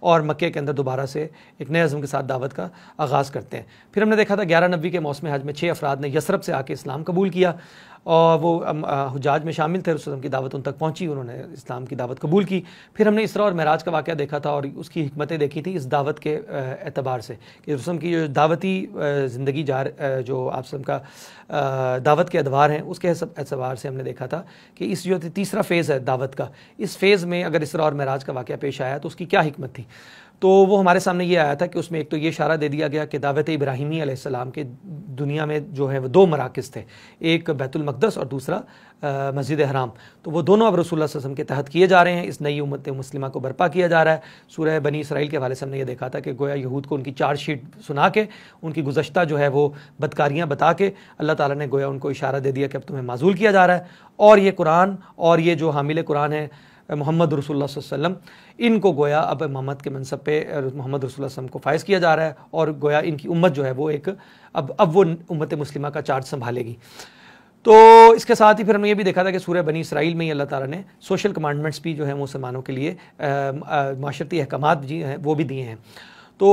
اور مکے کے اندر دوبارہ سے ایک نئے عزم کے ساتھ دعوت کا آغاز کرتے ہیں۔ پھر ہم نے دیکھا تھا 11 نبوی کے موسم حج میں 6 افراد نے یثرب سے آ کے اسلام قبول کیا اور وہ حجاج میں شامل تھے، رسول اللہ کی دعوت ان تک پہنچی، انہوں نے اسلام کی دعوت قبول کی۔ پھر ہم نے اسراء اور معراج کا واقعہ دیکھا تھا اور اس کی حکمتیں دیکھی تھی اس دعوت کے اعتبار سے کہ رسول اللہ کی جو دعوتی زندگی جو آپ وسلم کا دعوت کے ادوار ہیں اس کے اعتبار سے ہم نے دیکھا تھا کہ اس جو تیسرا فیز ہے دعوت کا، اس فیز میں اگر اسراء اور معراج کا واقعہ پیش آیا تو اس کی کیا حکمت تھی۔ تو وہ ہمارے سامنے یہ آیا تھا کہ اس میں ایک تو یہ اشارہ دے دیا گیا کہ دعوت ابراہیمی علیہ السلام کے دنیا میں جو ہے وہ 2 مراکز تھے، ایک بیت المقدس اور دوسرا مسجد حرام، تو وہ دونوں اب رسول اللہ صلی اللہ علیہ وسلم کے تحت کیے جا رہے ہیں، اس نئی امت مسلمہ کو برپا کیا جا رہا ہے۔ سورہ بنی اسرائیل کے حوالے سے ہم نے یہ دیکھا تھا کہ گویا یہود کو ان کی چارج شیٹ سنا کے ان کی گزشتہ جو ہے وہ بدکاریاں بتا کے اللہ تعالیٰ نے گویا ان کو اشارہ دے دیا کہ اب تمہیں معزول کیا جا رہا ہے، اور یہ قرآن اور یہ جو حامل قرآن ہے محمد رسول اللہ صلی اللہ علیہ وسلم، ان کو گویا اب امامت کے منصب پہ محمد رسول اللہ صلی اللہ علیہ وسلم کو فائز کیا جا رہا ہے، اور گویا ان کی امت جو ہے وہ ایک اب وہ امت مسلمہ کا چارج سنبھالے گی۔ تو اس کے ساتھ ہی پھر ہم نے یہ بھی دیکھا تھا کہ سورہ بنی اسرائیل میں ہی اللہ تعالیٰ نے سوشل کمانڈمنٹس بھی جو ہیں مسلمانوں کے لیے معاشرتی احکامات بھی ہیں وہ بھی دیے ہیں۔ تو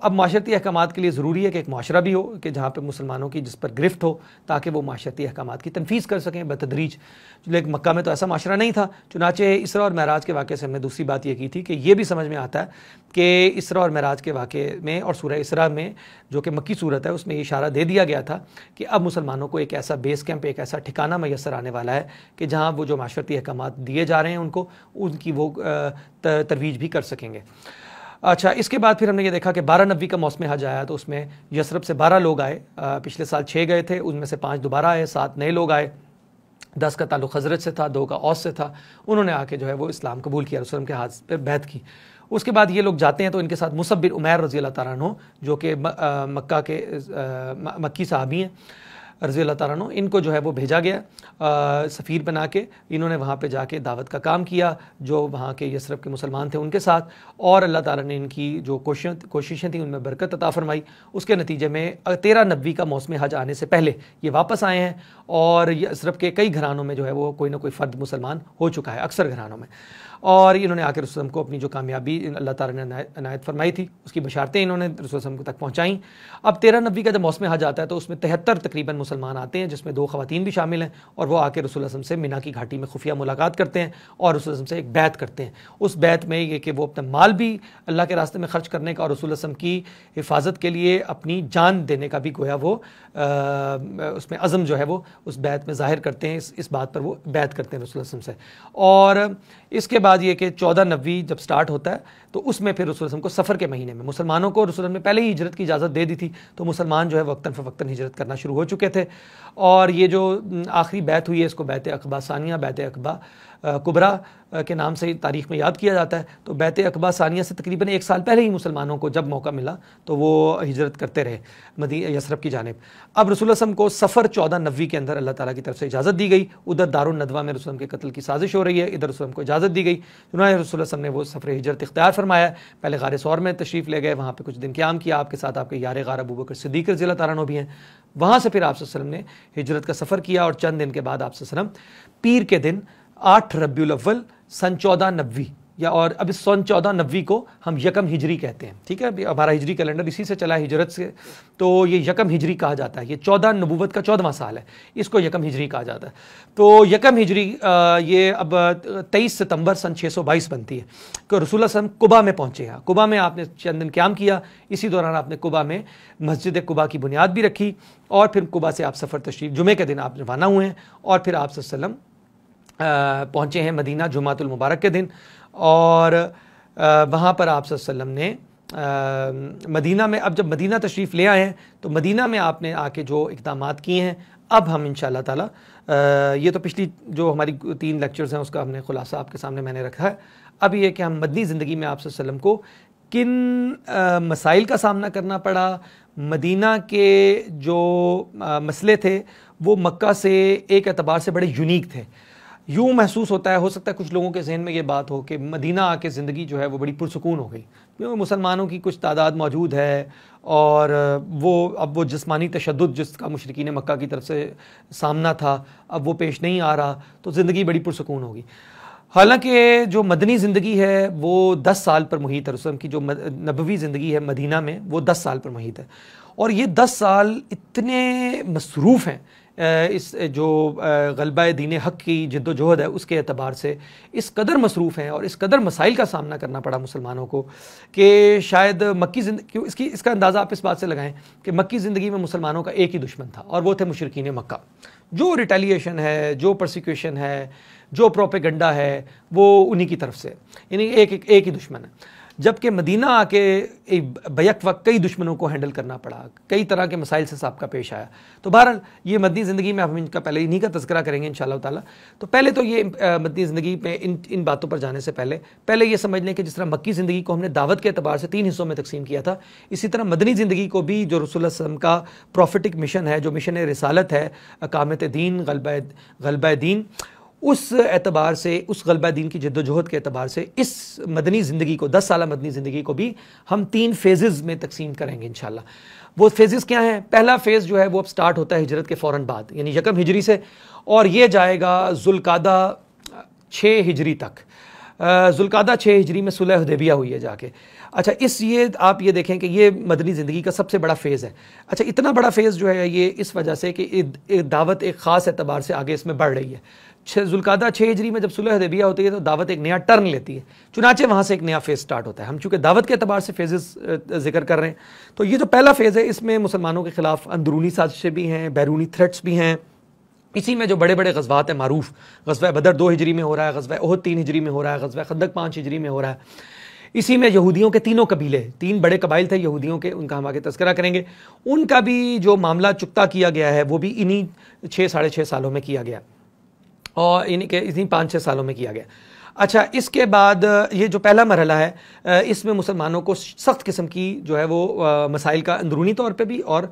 اب معاشرتی احکامات کے لیے ضروری ہے کہ ایک معاشرہ بھی ہو کہ جہاں پہ مسلمانوں کی جس پر گرفت ہو تاکہ وہ معاشرتی احکامات کی تنفیذ کر سکیں بتدریج، لیکن مکہ میں تو ایسا معاشرہ نہیں تھا۔ چنانچہ اسراء اور معراج کے واقعے سے ہم نے دوسری بات یہ کی تھی کہ یہ بھی سمجھ میں آتا ہے کہ اسراء اور معراج کے واقعے میں اور سورہ اسراء میں جو کہ مکی صورت ہے اس میں یہ اشارہ دے دیا گیا تھا کہ اب مسلمانوں کو ایک ایسا بیس کیمپ، ایک ایسا ٹھکانہ میسر آنے والا ہے کہ جہاں وہ جو معاشرتی احکامات دیے جا رہے ہیں ان کی وہ ترویج بھی کر سکیں گے۔ اچھا، اس کے بعد پھر ہم نے یہ دیکھا کہ 12 نبوی کا موسم حج آیا تو اس میں یثرب سے 12 لوگ آئے، پچھلے سال 6 گئے تھے، ان میں سے 5 دوبارہ آئے، 7 نئے لوگ آئے، 10 کا تعلق خزرج سے تھا، 2 کا اوس سے تھا، انہوں نے آ کے جو ہے وہ اسلام قبول کیا، رسول اللہ کے ہاتھ پہ بیعت کی۔ اس کے بعد یہ لوگ جاتے ہیں تو ان کے ساتھ مصعب بن عمیر رضی اللہ تعالیٰ عنہ جو کہ مکہ کے مکی صحابی ہیں رضی اللہ تعالیٰ عنہ، ان کو جو ہے وہ بھیجا گیا سفیر بنا کے، انہوں نے وہاں پہ جا کے دعوت کا کام کیا جو وہاں کے یثرب کے مسلمان تھے ان کے ساتھ، اور اللہ تعالیٰ نے ان کی جو کوششیں تھیں ان میں برکت عطا فرمائی۔ اس کے نتیجے میں 13 نبوی کا موسم حج آنے سے پہلے یہ واپس آئے ہیں، اور یثرب کے کئی گھرانوں میں جو ہے وہ کوئی نہ کوئی فرد مسلمان ہو چکا ہے، اکثر گھرانوں میں، اور انہوں نے آ کے رسول اللہ کو اپنی جو کامیابی اللہ تعالیٰ نے عنایت فرمائی تھی اس کی بشارتیں انہوں نے رسول اللہ تک پہنچائیں۔ اب 13 نبوی کا جب موسم حج آتا ہے تو اس میں 73 تقریباً مسلمان آتے ہیں، جس میں 2 خواتین بھی شامل ہیں، اور وہ آ کے رسول اللہ سے مینا کی گھاٹی میں خفیہ ملاقات کرتے ہیں اور رسول اللہ سے ایک بیعت کرتے ہیں۔ اس بیعت میں یہ کہ وہ اپنا مال بھی اللہ کے راستے میں خرچ کرنے کا اور رسول اللہ کی حفاظت کے لیے اپنی جان دینے کا بھی گویا وہ اس میں عزم جو ہے وہ اس بیعت میں ظاہر کرتے ہیں، اس بات پر وہ بیعت کرتے ہیں رسول اللہ سے۔ اور اس کے بعد یہ کہ 14 نبوی جب سٹارٹ ہوتا ہے تو اس میں پھر رسول اللہ کو سفر کے مہینے میں مسلمانوں کو رسول اللہ نے پہلے ہی ہجرت کی اجازت دے دی تھی، تو مسلمان جو ہے وقتاً فوقتاً ہجرت کرنا شروع ہو چکے تھے، اور یہ جو آخری بیعت ہوئی ہے اس کو بیعت عقبہ ثانیہ، بیعت عقبہ کبریٰ کے نام سے تاریخ میں یاد کیا جاتا ہے۔ تو بیعت عقبہ ثانیہ سے تقریباً 1 سال پہلے ہی مسلمانوں کو جب موقع ملا تو وہ ہجرت کرتے رہے یثرب کی جانب۔ اب رسول اللہ صلی اللہ علیہ وسلم کو سفر 14 نبوی کے اندر اللہ تعالیٰ کی طرف سے اجازت دی گئی، ادھر دارالندوہ میں رسول اللہ کے قتل کی سازش ہو رہی ہے، ادھر رسول اللہ کو اجازت دی گئی، چنانچہ رسول اللہ صلی اللہ علیہ وسلم نے وہ سفر ہجرت اختیار فرمایا۔ پہلے غار ثور میں تشریف لے گئے، وہاں پہ کچھ دن قیام کیا، آپ کے ساتھ آپ کے یار غار ابو بکر صدیق رضی اللہ تعالیٰ عنہ بھی ہیں۔ وہاں سے پھر آپ صلی اللہ علیہ وسلم نے ہجرت کا سفر کیا، اور چند دن کے بعد آپ صلی اللہ علیہ وسلم پیر کے دن 8 ربیع الاول سن 14 نبوی یا اور اب اس سن 14 نبوی کو ہم یکم ہجری کہتے ہیں، ٹھیک ہے، ہمارا ہجری کیلنڈر اسی سے چلا ہے ہجرت سے، تو یہ یکم ہجری کہا جاتا ہے، یہ 14 نبوت کا 14واں سال ہے، اس کو یکم ہجری کہا جاتا ہے۔ تو یکم ہجری یہ اب 23 ستمبر سن 622 بنتی ہے کہ رسول اللہ صلی اللہ علیہ وسلم قباء میں پہنچے ہیں۔ قباء میں آپ نے چند دن قیام کیا، اسی دوران آپ نے قباء میں مسجد قباء کی بنیاد بھی رکھی، اور پھر قباء سے آپ سفر تشریف جمعے کے دن آپ روانہ ہوئے ہیں، اور پھر آپ صلی اللہ علیہ وسلم پہنچے ہیں مدینہ جمعۃ المبارک کے دن، اور وہاں پر آپ صلی اللہ علیہ وسلم نے مدینہ میں اب جب مدینہ تشریف لے آئے ہیں تو مدینہ میں آپ نے آ کے جو اقدامات کیے ہیں، اب ہم انشاءاللہ تعالی یہ تو پچھلی جو ہماری 3 لیکچرز ہیں اس کا ہم نے خلاصہ آپ کے سامنے میں نے رکھا ہے۔ اب یہ کہ ہم مدنی زندگی میں آپ صلی اللہ علیہ وسلم کو کن مسائل کا سامنا کرنا پڑا، مدینہ کے جو مسئلے تھے وہ مکہ سے ایک اعتبار سے بڑے یونیک تھے۔ یوں محسوس ہوتا ہے، ہو سکتا ہے کچھ لوگوں کے ذہن میں یہ بات ہو کہ مدینہ آ کے زندگی جو ہے وہ بڑی پرسکون ہو گئی، کیونکہ مسلمانوں کی کچھ تعداد موجود ہے، اور اب وہ جسمانی تشدد جس کا مشرکین مکہ کی طرف سے سامنا تھا اب وہ پیش نہیں آ رہا، تو زندگی بڑی پرسکون ہوگی۔ حالانکہ جو مدنی زندگی ہے وہ 10 سال پر محیط ہے، رسول کی جو نبوی زندگی ہے مدینہ میں وہ 10 سال پر محیط ہے، اور یہ 10 سال اتنے مصروف ہیں اس جو غلبہ دین حق کی جد و جہد ہے اس کے اعتبار سے، اس قدر مصروف ہیں اور اس قدر مسائل کا سامنا کرنا پڑا مسلمانوں کو کہ شاید مکی زندگی اس کا اندازہ آپ اس بات سے لگائیں کہ مکی زندگی میں مسلمانوں کا ایک ہی دشمن تھا، اور وہ تھے مشرکین مکہ۔ جو ریٹیلیشن ہے، جو پرسیکیوشن ہے، جو پروپیگنڈا ہے، وہ انہی کی طرف سے، یعنی ایک ہی دشمن ہے۔ جبکہ مدینہ آ کے بیک وقت کئی دشمنوں کو ہینڈل کرنا پڑا، کئی طرح کے مسائل سے سابقہ پیش آیا۔ تو بہرحال یہ مدنی زندگی میں ہم ان کا پہلے انہی کا تذکرہ کریں گے انشاءاللہ تعالی۔ تو پہلے تو یہ مدنی زندگی میں ان باتوں پر جانے سے پہلے یہ سمجھ لیں کہ جس طرح مکی زندگی کو ہم نے دعوت کے اعتبار سے 3 حصوں میں تقسیم کیا تھا، اسی طرح مدنی زندگی کو بھی جو رسول اللہ صلی اللہ علیہ وسلم کا پروفیٹک مشن ہے، جو مشن رسالت ہے، اقامت دین، غلبہ دین، اس اعتبار سے، اس غلبہ دین کی جد و جہد کے اعتبار سے اس مدنی زندگی کو، 10 سالہ مدنی زندگی کو بھی ہم 3 فیزز میں تقسیم کریں گے انشاءاللہ۔ وہ فیزز کیا ہیں؟ پہلا فیز جو ہے وہ اب سٹارٹ ہوتا ہے ہجرت کے فوراً بعد، یعنی 1 ہجری سے، اور یہ جائے گا ذوالقعدہ 6 ہجری تک۔ ذوالقعدہ 6 ہجری میں صلح حدیبیہ ہوئی ہے جا کے۔ اچھا، یہ آپ یہ دیکھیں کہ یہ مدنی زندگی کا سب سے بڑا فیز ہے۔ اچھا، اتنا بڑا فیز جو ہے یہ اس وجہ سے کہ دعوت ایک خاص اعتبار سے آگے اس میں بڑھ رہی ہے۔ ذوالقعدہ 6 ہجری میں جب صلح حدیبیہ ہوتی ہے تو دعوت ایک نیا ٹرن لیتی ہے، چنانچہ وہاں سے ایک نیا فیز سٹارٹ ہوتا ہے۔ ہم چونکہ دعوت کے اعتبار سے فیزز ذکر کر رہے ہیں، تو یہ جو پہلا فیز ہے اس میں مسلمانوں کے خلاف اندرونی سازشیں بھی ہیں، بیرونی تھریٹس بھی ہیں۔ اسی میں جو بڑے بڑے غزوات ہیں معروف، غزوہ بدر 2 ہجری میں ہو رہا ہے، غزوہ احد 3 ہجری میں ہو رہا ہے، غزوہ خندق 5 ہجری میں ہو رہا ہے۔ اسی میں یہودیوں کے 3 قبیلے، 3 بڑے قبائل تھے یہودیوں کے، ان کا ہم آگے تذکرہ کریں گے، ان کا بھی جو معاملہ چکتا کیا گیا ہے وہ بھی انہی 6 سالوں میں کیا گیا، اور انہی 5-6 سالوں میں کیا گیا۔ اچھا، اس کے بعد یہ جو پہلا مرحلہ ہے اس میں مسلمانوں کو سخت قسم کی جو ہے وہ مسائل کا اندرونی طور پہ بھی اور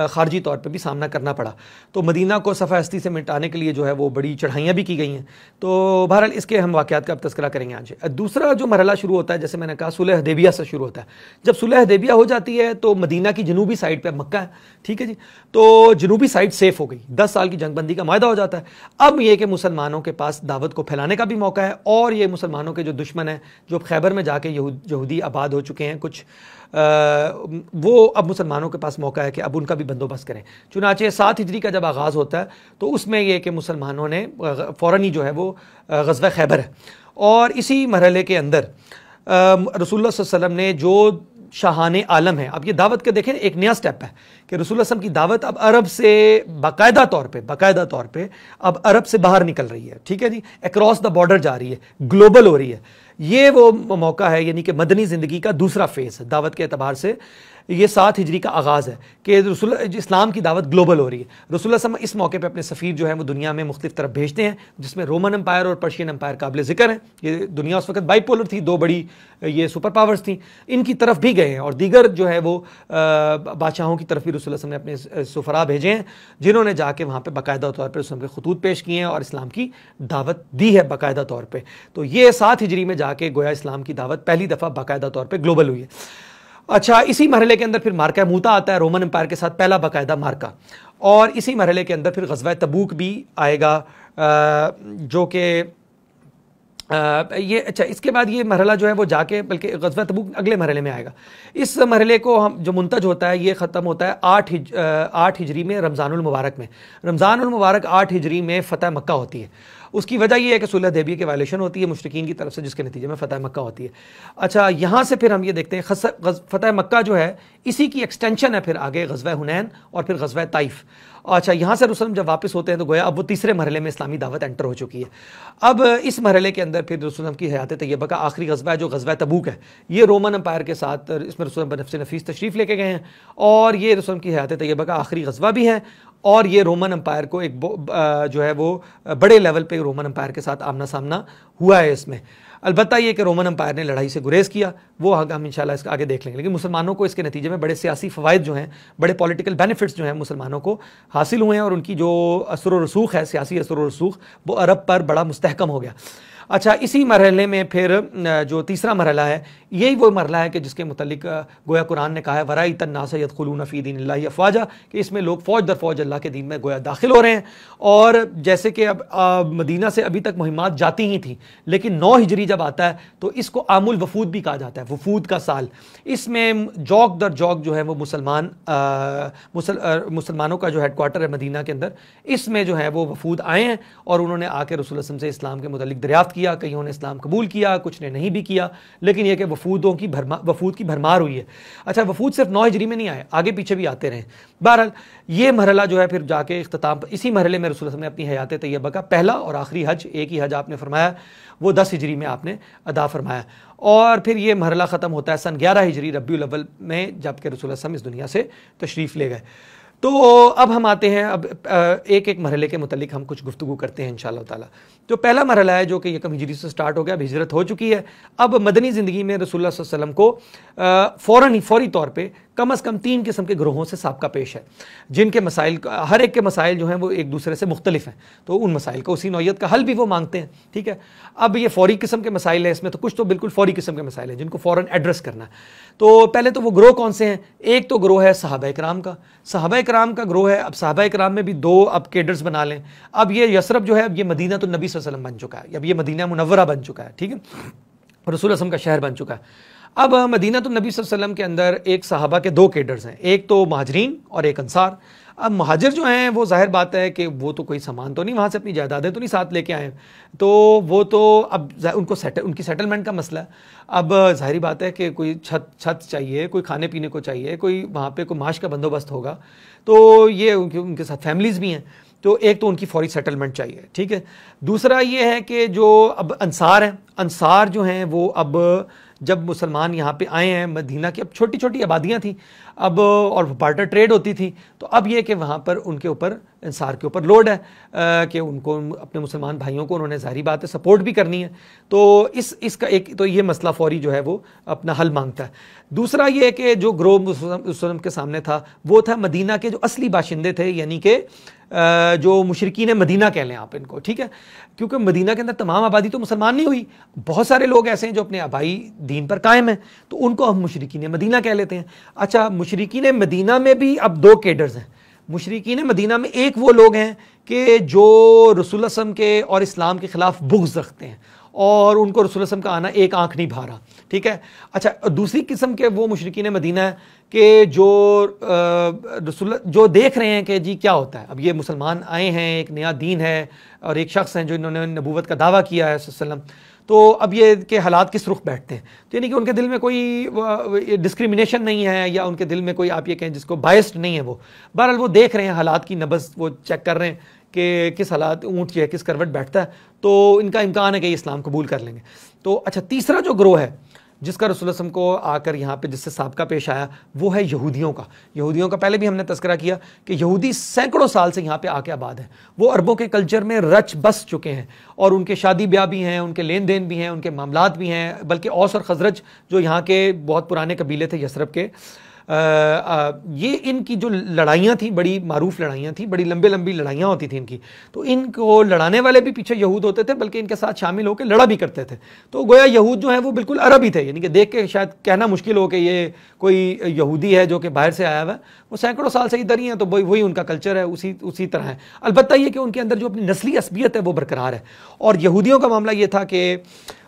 خارجی طور پہ بھی سامنا کرنا پڑا۔ تو مدینہ کو صفحہ ہستی سے مٹانے کے لیے جو ہے وہ بڑی چڑھائیاں بھی کی گئی ہیں۔ تو بہرحال اس کے ہم واقعات کا اب تذکرہ کریں گے آج۔ دوسرا جو مرحلہ شروع ہوتا ہے، جیسے میں نے کہا، صلح حدیبیہ سے شروع ہوتا ہے۔ جب صلح حدیبیہ ہو جاتی ہے تو مدینہ کی جنوبی سائڈ پہ مکہ ہے، ٹھیک ہے جی، تو جنوبی سائڈ سیف ہو گئی، 10 سال کی جنگ بندی کا معاہدہ ہو جاتا ہے۔ اب یہ کہ مسلمانوں کے پاس دعوت کو پھیلانے کا بھی موقع ہے، اور یہ مسلمانوں کے جو دشمن ہیں، جو خیبر میں جا کے یہودی آباد ہو چکے ہیں کچھ، وہ اب مسلمانوں کے پاس موقع ہے کہ اب ان کا بھی بندوبست کریں۔ چنانچہ 7 ہجری کا جب آغاز ہوتا ہے تو اس میں یہ کہ مسلمانوں نے فوراً ہی جو ہے وہ غزوہ خیبر ہے، اور اسی مرحلے کے اندر رسول اللہ صلی اللہ علیہ وسلم نے جو شاہان عالم ہے، اب یہ دعوت کے دیکھیں ایک نیا سٹیپ ہے کہ رسول اللہ صلی اللہ علیہ وسلم کی دعوت اب عرب سے باقاعدہ طور پہ اب عرب سے باہر نکل رہی ہے، ٹھیک ہے جی، اکراس دا بارڈر جا رہی ہے، گلوبل ہو رہی ہے۔ یہ وہ موقع ہے، یعنی کہ مدنی زندگی کا دوسرا فیز ہے دعوت کے اعتبار سے۔ یہ 7 ہجری کا آغاز ہے کہ اسلام کی دعوت گلوبل ہو رہی ہے۔ رسول اللہ صلی اللہ علیہ وسلم اس موقع پہ اپنے سفیر جو ہیں وہ دنیا میں مختلف طرف بھیجتے ہیں، جس میں رومن امپائر اور پرشین امپائر قابل ذکر ہیں۔ یہ دنیا اس وقت بائی پولر تھی، 2 بڑی یہ سپر پاورز تھیں، ان کی طرف بھی گئے ہیں، اور دیگر جو ہے وہ بادشاہوں کی طرف بھی رسول اللہ صلی اللہ علیہ وسلم نے اپنے سفراء بھیجے ہیں، جنہوں نے جا کے وہاں پہ باقاعدہ طور پہ رسول اللہ کے خطوط پیش کیے ہیں اور اسلام کی دعوت دی ہے باقاعدہ طور پہ۔ تو یہ 7 ہجری میں جا کے گویا اسلام کی دعوت پہلی دفعہ باقاعدہ طور پہ گلوبل ہوئی ہے۔ اچھا، اسی مرحلے کے اندر پھر مارکہ موتا آتا ہے، رومن امپائر کے ساتھ پہلا باقاعدہ مارکہ، اور اسی مرحلے کے اندر پھر غزوہ تبوک بھی آئے گا، جو کہ اچھا، اس کے بعد یہ مرحلہ جو ہے وہ جا کے، بلکہ غزوہ تبوک اگلے مرحلے میں آئے گا۔ اس مرحلے کو ہم جو منتج ہوتا ہے یہ ختم ہوتا ہے 8 ہجری میں، رمضان المبارک میں۔ رمضان المبارک 8 ہجری میں فتح مکہ ہوتی ہے۔ اس کی وجہ یہ ہے کہ صلح حدیبیہ کی وائلیشن ہوتی ہے مشرکین کی طرف سے، جس کے نتیجے میں فتح مکہ ہوتی ہے۔ اچھا، یہاں سے پھر ہم یہ دیکھتے ہیں فتح مکہ جو ہے اسی کی ایکسٹینشن ہے پھر آگے غزوہ حنین اور پھر غزوہ طائف۔ اچھا، یہاں سے رسول جب واپس ہوتے ہیں تو گویا اب وہ تیسرے مرحلے میں اسلامی دعوت انٹر ہو چکی ہے۔ اب اس مرحلے کے اندر پھر رسول کی حیات طیبہ کا آخری غزوہ ہے جو غزوہ تبوک ہے، یہ رومن امپائر کے ساتھ، اس میں رسول بنفس نفیس تشریف لے کے گئے ہیں، اور یہ رسول کی حیات طیبہ کا آخری غزوہ بھی ہے، اور یہ رومن امپائر کو ایک جو ہے وہ بڑے لیول پہ رومن امپائر کے ساتھ آمنا سامنا ہوا ہے اس میں۔ البتہ یہ کہ رومن امپائر نے لڑائی سے گریز کیا، وہ ہم انشاءاللہ اس کا آگے دیکھ لیں گے، لیکن مسلمانوں کو اس کے نتیجے میں بڑے سیاسی فوائد جو ہیں، بڑے پولیٹیکل بینیفٹس جو ہیں مسلمانوں کو حاصل ہوئے ہیں، اور ان کی جو اثر و رسوخ ہے، سیاسی اثر و رسوخ، وہ عرب پر بڑا مستحکم ہو گیا۔ اچھا اسی مرحلے میں پھر جو تیسرا مرحلہ ہے یہی وہ مرحلہ ہے کہ جس کے متعلق گویا قرآن نے کہا ہے وَرَأَيْتَ النَّاسَ يَدْخُلُونَ فِي دِينِ اللَّهِ أَفْوَاجًا کہ اس میں لوگ فوج در فوج اللہ کے دین میں گویا داخل ہو رہے ہیں. اور جیسے کہ اب مدینہ سے ابھی تک مہمات جاتی ہی تھیں لیکن 9 ہجری جب آتا ہے تو اس کو عام الوفود بھی کہا جاتا ہے, وفود کا سال. اس میں جوک در جوک جو ہے وہ مسلمانوں کا جو ہیڈ کوارٹر ہے مدینہ کے اندر, اس میں جو ہے وہ وفود آئے ہیں اور انہوں نے آ کے رسول اللہ صلی اللہ علیہ وسلم سے اسلام کے متعلق دریافت کیا. کئیوں نے اسلام قبول کیا, کچھ نے نہیں بھی کیا, لیکن یہ کہ وفود کی بھرمار ہوئی ہے. اچھا وفود صرف 9 ہجری میں نہیں آئے, آگے پیچھے بھی آتے رہے. بہرحال یہ مرحلہ جو ہے پھر جا کے اختتام, اسی مرحلے میں رسول اللہ صلی اللہ علیہ وسلم نے اپنی حیات طیبہ کا پہلا اور آخری حج, ایک ہی حج آپ نے فرمایا, وہ 10 ہجری میں آپ نے ادا فرمایا. اور پھر یہ مرحلہ ختم ہوتا ہے سن 11 ہجری ربیع الاول میں, جب کہ رسول اللہ صلی اللہ علیہ وسلم اس دنیا سے تشریف لے گئے. تو اب ہم آتے ہیں, اب ایک ایک مرحلے کے متعلق ہم کچھ گفتگو کرتے ہیں انشاءاللہ تعالی. تو پہلا مرحلہ ہے جو کہ 1 ہجری سے سٹارٹ ہو گیا, اب ہجرت ہو چکی ہے. اب مدنی زندگی میں رسول اللہ صلی اللہ علیہ وسلم کو فوری طور پہ کم از کم 3 قسم کے گروہوں سے سابقہ پیش ہے, جن کے مسائل, ہر ایک کے مسائل جو ہیں وہ ایک دوسرے سے مختلف ہیں, تو ان مسائل کا اسی نوعیت کا حل بھی وہ مانگتے ہیں. ٹھیک ہے, اب یہ فوری قسم کے مسائل ہیں, اس میں تو کچھ تو بالکل فوری قسم کے مسائل ہیں جن کو فوراً ایڈریس کرنا ہے. تو پہلے تو وہ گروہ کون سے ہیں؟ ایک تو گروہ ہے صحابہ کرام کا. صحابہ کرام کا گروہ ہے. اب صحابہ کرام میں بھی 2 اب کیڈرز بنا لیں. اب یہ یثرب جو ہے, اب یہ مدینہ تو نبی صلی اللہ علیہ وسلم بن چکا ہے, اب یہ مدینہ منورہ بن چکا ہے. ٹھیک ہے, رسول اللہ صلی اللہ علیہ وسلم کا شہر بن چکا ہے. اب مدینہ تو نبی صلی اللہ علیہ وسلم کے اندر ایک صحابہ کے 2 کیڈرز ہیں, ایک تو مہاجرین اور ایک انصار. اب مہاجر جو ہیں وہ ظاہر بات ہے کہ وہ تو کوئی سامان تو نہیں, وہاں سے اپنی جائیدادیں تو نہیں ساتھ لے کے آئے, تو وہ تو اب ان کی سیٹلمنٹ کا مسئلہ ہے. اب ظاہری بات ہے کہ کوئی چھت چاہیے, کوئی کھانے پینے کو چاہیے, کوئی وہاں پہ کوئی معاش کا بندوبست ہوگا, تو یہ ان کے ساتھ فیملیز بھی ہیں, تو ایک تو ان کی فوری سیٹلمنٹ چاہیے. ٹھیک ہے, دوسرا یہ ہے کہ جو اب انصار ہیں, انصار جو ہیں وہ اب جب مسلمان یہاں پہ آئے ہیں مدینہ کی, اب چھوٹی چھوٹی آبادیاں تھیں اب, اور بارٹر ٹریڈ ہوتی تھی, تو اب یہ کہ وہاں پر ان کے اوپر, انصار کے اوپر لوڈ ہے کہ ان کو اپنے مسلمان بھائیوں کو انہوں نے ظاہری بات ہے سپورٹ بھی کرنی ہے. تو اس کا ایک تو یہ مسئلہ فوری جو ہے وہ اپنا حل مانگتا ہے. دوسرا یہ کہ جو گروہ وسلم کے سامنے تھا وہ تھا مدینہ کے جو اصلی باشندے تھے, یعنی کہ جو مشرکین مدینہ کہہ لیں آپ ان کو. ٹھیک ہے, کیونکہ مدینہ کے اندر تمام آبادی تو مسلمان نہیں ہوئی, بہت سارے لوگ ایسے ہیں جو اپنے آبائی دین پر قائم ہیں, تو ان کو ہم مشرکین مدینہ کہہ لیتے ہیں. اچھا مشرکین مدینہ میں بھی اب 2 کیڈرز ہیں. مشرکین مدینہ میں ایک وہ لوگ ہیں کہ جو رسول اللہ صلی اللہ علیہ وسلم کے اور اسلام کے خلاف بغض رکھتے ہیں, اور ان کو رسول اللہ صلی اللہ علیہ وسلم کا آنا ایک آنکھ نہیں بھا رہا. ٹھیک ہے, اچھا دوسری قسم کے وہ مشرکین مدینہ ہے کہ جو جو دیکھ رہے ہیں کہ جی کیا ہوتا ہے, اب یہ مسلمان آئے ہیں, ایک نیا دین ہے, اور ایک شخص ہیں جو انہوں نے نبوت کا دعویٰ کیا ہے صلی اللہ علیہ وسلم, تو اب یہ کہ حالات کس رخ بیٹھتے ہیں, تو یعنی کہ ان کے دل میں کوئی ڈسکریمنیشن نہیں ہے, یا ان کے دل میں کوئی آپ یہ کہیں جس کو بائسڈ نہیں ہے وہ. بہرحال وہ دیکھ رہے ہیں حالات کی نبض, وہ چیک کر رہے ہیں کہ کس حالات اونٹ جو ہے کس کروٹ بیٹھتا ہے, تو ان کا امکان ہے کہ یہ اسلام قبول کر لیں گے. تو اچھا تیسرا جو گروہ ہے جس کا رسول اللہ صلی اللہ علیہ وسلم کو آ کر یہاں پہ جس سے سابقہ پیش آیا, وہ ہے یہودیوں کا. یہودیوں کا پہلے بھی ہم نے تذکرہ کیا کہ یہودی سینکڑوں سال سے یہاں پہ آ کے آباد ہیں, وہ عربوں کے کلچر میں رچ بس چکے ہیں, اور ان کے شادی بیاہ بھی ہیں, ان کے لین دین بھی ہیں, ان کے معاملات بھی ہیں. بلکہ اوس اور خزرج جو یہاں کے بہت پرانے قبیلے تھے یثرب کے, یہ ان کی جو لڑائیاں تھیں بڑی معروف لڑائیاں تھیں, بڑی لمبی لڑائیاں ہوتی تھیں ان کی, تو ان کو لڑانے والے بھی پیچھے یہود ہوتے تھے, بلکہ ان کے ساتھ شامل ہو کے لڑا بھی کرتے تھے. تو گویا یہود جو ہیں وہ بالکل عرب ہی تھے, یعنی کہ دیکھ کے شاید کہنا مشکل ہو کہ یہ کوئی یہودی ہے جو کہ باہر سے آیا ہوا ہے, وہ سینکڑوں سال سے ادھر ہی ہیں, تو وہی ان کا کلچر ہے, اسی طرح ہے. البتہ یہ کہ ان کے اندر جو اپنی نسلی عصبیت ہے وہ برقرار ہے. اور یہودیوں کا معاملہ یہ تھا کہ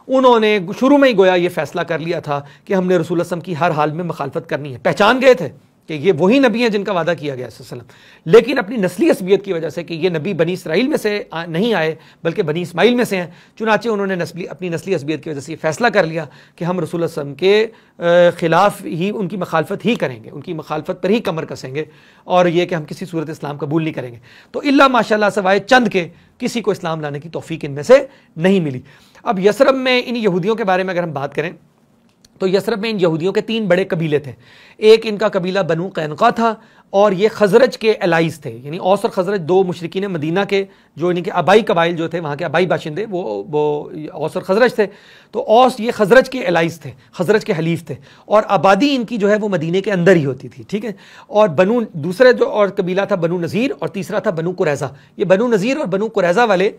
انہوں نے شروع میں ہی گویا یہ فیصلہ کر لیا تھا کہ ہم نے رسول اللہ صلی اللہ علیہ وسلم کی ہر حال میں مخالفت کرنی ہے. پہچان گئے تھے کہ یہ وہی نبی ہیں جن کا وعدہ کیا گیا صلی اللہ علیہ وسلم, لیکن اپنی نسلی عصبیت کی وجہ سے کہ یہ نبی بنی اسرائیل میں سے نہیں آئے بلکہ بنی اسماعیل میں سے ہیں, چنانچہ انہوں نے اپنی نسلی عصبیت کی وجہ سے یہ فیصلہ کر لیا کہ ہم رسول اللہ صلی اللہ علیہ وسلم کے خلاف ہی ان کی مخالفت ہی کریں گے, ان کی مخالفت پر ہی کمر کسیں گے, اور یہ کہ ہم کسی صورت اسلام قبول نہیں کریں گے. تو اللہ ماشاء اللہ سوائے چند کے کسی کو اسلام لانے کی توفیق ان میں سے نہیں ملی. اب یثرب میں ان یہودیوں کے بارے میں اگر ہم بات کریں تو یثرب میں ان یہودیوں کے 3 بڑے قبیلے تھے. ایک ان کا قبیلہ بنو قینقاع تھا, اور یہ خزرج کے الائز تھے, یعنی اوس اور خزرج 2 مشرکین مدینہ کے جو ان کے آبائی قبائل جو تھے, وہاں کے آبائی باشندے وہ اوس اور خزرج تھے. تو اوس یہ خزرج کے الائز تھے, خزرج کے حلیف تھے, اور آبادی ان کی جو ہے وہ مدینے کے اندر ہی ہوتی تھی. ٹھیک ہے, اور دوسرے جو اور قبیلہ تھا بنو نذیر, اور تیسرا تھا بنو قریظہ. یہ بنو نذیر اور بنو قریظہ والے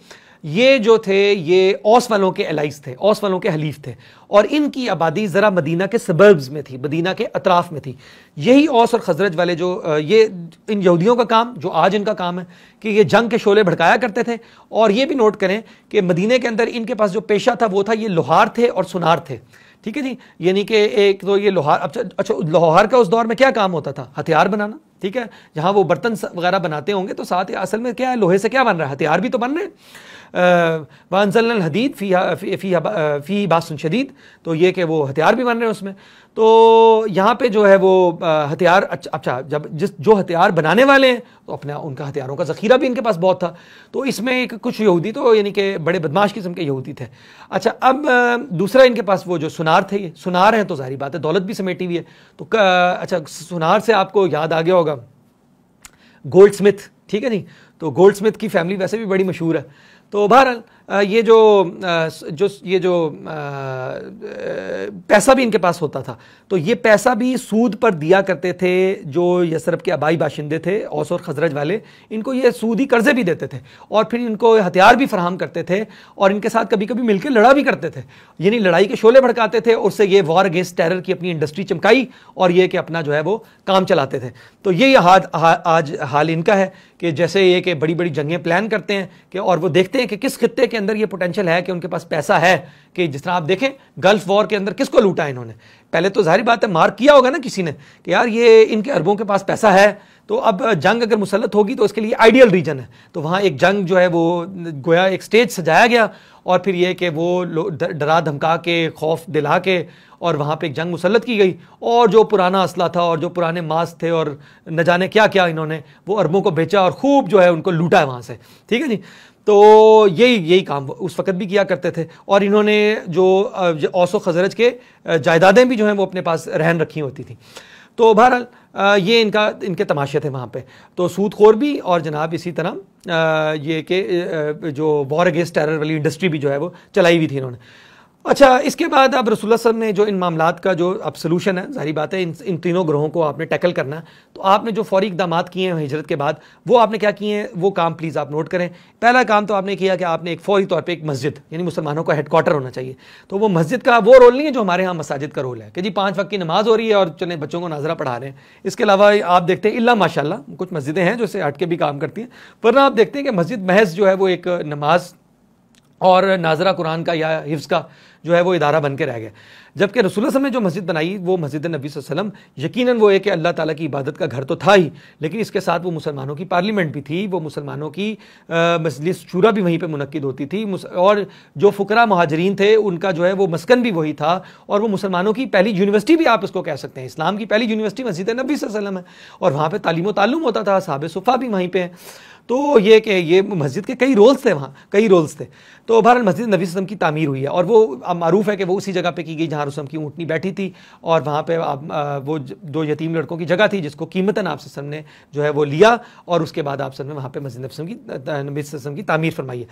یہ جو تھے یہ اوس والوں کے الائز تھے، اوس والوں کے حلیف تھے، اور ان کی آبادی ذرا مدینہ کے سبربز میں تھی، مدینہ کے اطراف میں تھی۔ یہی اوس اور خزرج والے جو یہ ان یہودیوں کا کام جو آج ان کا کام ہے کہ یہ جنگ کے شعلے بھڑکایا کرتے تھے، اور یہ بھی نوٹ کریں کہ مدینہ کے اندر ان کے پاس جو پیشہ تھا وہ تھا یہ لوہار تھے اور سونار تھے، ٹھیک ہے جی، یعنی کہ ایک تو یہ لوہار، اچھا لوہار کا اس دور میں کیا کام ہوتا تھا؟ ہتھیار بنانا، ٹھیک ہے، جہاں وہ برتن وغیرہ بناتے ہوں گے تو ساتھ اصل میں کیا ہے، لوہے سے کیا بن رہا ہے، ہتھیار بھی تو بن رہے ہیں۔ وَأَنزَلْنَا الْحَدِيدَ فِيهِ بَأْسٌ شَدِيد، تو یہ کہ وہ ہتھیار بھی بن رہے ہیں اس میں۔ تو یہاں پہ جو ہے وہ ہتھیار، اچھا جب جو ہتھیار بنانے والے ہیں تو اپنا ان کا ہتھیاروں کا ذخیرہ بھی ان کے پاس بہت تھا، تو اس میں کچھ یہودی تو یعنی کہ بڑے بدماش قسم کے یہودی تھے۔ اچھا اب دوسرا ان کے پاس وہ جو سونار تھے، یہ سونار ہیں تو ظاہری بات ہے دولت بھی سمیٹی ہوئی ہے، تو اچھا سونار سے آپ کو یاد آ گیا ہوگا گولڈ سمتھ، ٹھیک ہے جی، تو گولڈ سمتھ کی فیملی ویسے بھی بڑی مشہور ہے۔ تو بہرحال یہ جو پیسہ بھی ان کے پاس ہوتا تھا، تو یہ پیسہ بھی سود پر دیا کرتے تھے جو یثرب کے آبائی باشندے تھے اوس اور خزرج والے، ان کو یہ سودی قرضے بھی دیتے تھے اور پھر ان کو ہتھیار بھی فراہم کرتے تھے اور ان کے ساتھ کبھی کبھی مل کے لڑا بھی کرتے تھے، یعنی لڑائی کے شعلے بھڑکاتے تھے، اور اس سے یہ وار اگینسٹ ٹیرر کی اپنی انڈسٹری چمکائی اور یہ کہ اپنا جو ہے وہ کام چلاتے تھے۔ تو یہ آج حال ان کا ہے کہ جیسے یہ کہ بڑی بڑی جنگیں پلان کرتے ہیں کہ اور وہ دیکھتے ہیں کہ کس خطے کے اندر یہ پوٹینشیل ہے کہ ان کے پاس پیسہ ہے، کہ جس طرح آپ دیکھیں گلف وار کے اندر کس کو لوٹا انہوں نے، پہلے تو ظاہری بات ہے مارک کیا ہوگا نا کسی نے کہ یار یہ ان کے عربوں کے پاس پیسہ ہے، تو اب جنگ اگر مسلط ہوگی تو اس کے لیے آئیڈیل ریجن ہے، تو وہاں ایک جنگ جو ہے وہ گویا ایک سٹیج سجایا گیا، اور پھر یہ کہ وہ ڈرا دھمکا کے خوف دلا کے اور وہاں پہ ایک جنگ مسلط کی گئی، اور جو پرانا اسلحہ تھا اور جو پرانے ماس تھے اور نہ جانے کیا کیا انہوں نے وہ عربوں کو بیچا اور خوب جو ہے ان کو لوٹا ہے وہاں سے، ٹھیک ہے جی۔ تو یہی کام اس وقت بھی کیا کرتے تھے، اور انہوں نے جو اوس و خزرج کے جائیدادیں بھی جو ہیں وہ اپنے پاس رہن رکھی ہوتی تھیں۔ تو بہرحال یہ ان کے تماشے تھے وہاں پہ، تو سود خور بھی، اور جناب اسی طرح یہ کہ جو وار اگینسٹ ٹیرر والی انڈسٹری بھی جو ہے وہ چلائی ہوئی تھی انہوں نے۔ اچھا اس کے بعد اب رسول اللہ صلی اللہ علیہ وسلم نے جو ان معاملات کا جو اب سلوشن ہے، ظاہری بات ہے ان تینوں گروہوں کو آپ نے ٹیکل کرنا ہے، تو آپ نے جو فوری اقدامات کیے ہیں ہجرت کے بعد وہ آپ نے کیا کیے ہیں، وہ کام پلیز آپ نوٹ کریں۔ پہلا کام تو آپ نے کیا کہ آپ نے ایک فوری طور پہ ایک مسجد، یعنی مسلمانوں کا ہیڈ کوارٹر ہونا چاہیے، تو وہ مسجد کا وہ رول نہیں ہے جو ہمارے ہاں مساجد کا رول ہے کہ جی 5 وقت کی نماز ہو رہی ہے اور چلیں بچوں کو ناظرہ پڑھا رہے ہیں، اس کے علاوہ آپ دیکھتے ہیں الا ماشاء اللہ کچھ مسجدیں ہیں جو اسے ہٹ کے بھی کام کرتی ہیں، ورنہ آپ دیکھتے ہیں کہ مسجد محض جو ہے وہ ایک نماز اور ناظرہ قرآن کا یا حفظ کا جو ہے وہ ادارہ بن کے رہ گیا، جبکہ رسول اللہ صلی اللہ علیہ وسلم نے جو مسجد بنائی وہ مسجد نبی صلی اللہ علیہ وسلم یقیناً وہ ہے کہ اللہ تعالیٰ کی عبادت کا گھر تو تھا ہی، لیکن اس کے ساتھ وہ مسلمانوں کی پارلیمنٹ بھی تھی، وہ مسلمانوں کی مجلس شورا بھی وہیں پہ منعقد ہوتی تھی، اور جو فقراء مہاجرین تھے ان کا جو ہے وہ مسکن بھی وہی تھا، اور وہ مسلمانوں کی پہلی یونیورسٹی بھی آپ اس کو کہہ سکتے ہیں، اسلام کی پہلی یونیورسٹی مسجد نبی صلی اللہ علیہ وسلم ہے، اور وہاں پہ تعلیم و تعلم ہوتا تھا، اصحاب صفہ بھی وہیں پہ ہیں۔ تو یہ کہ یہ مسجد کے کئی رولز تھے، وہاں کئی رولز تھے، تو بہرحال مسجد نبی صلی اللہ علیہ وسلم کی تعمیر ہوئی ہے، اور وہ اب معروف ہے کہ وہ اسی جگہ پہ کی گئی جہاں رسول کی اونٹنی بیٹھی تھی، اور وہاں پہ وہ 2 یتیم لڑکوں کی جگہ تھی جس کو قیمتاً آپ صلی اللہ علیہ وسلم نے جو ہے وہ لیا، اور اس کے بعد آپ صلی اللہ علیہ وسلم نے وہاں پہ مسجد نبی صلی اللہ علیہ وسلم کی تعمیر فرمائی ہے۔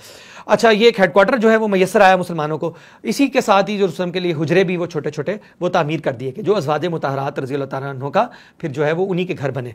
اچھا یہ ایک ہیڈ کوارٹر جو ہے وہ میسر آیا مسلمانوں کو، اسی کے ساتھ ہی جو رسول کے لیے حجرے بھی وہ چھوٹے چھوٹے وہ تعمیر کر دیے کہ جو ازواج مطہرات رضی اللہ تعالیٰ عنہ کا پھر جو ہے وہ انہی کے گھر بنے۔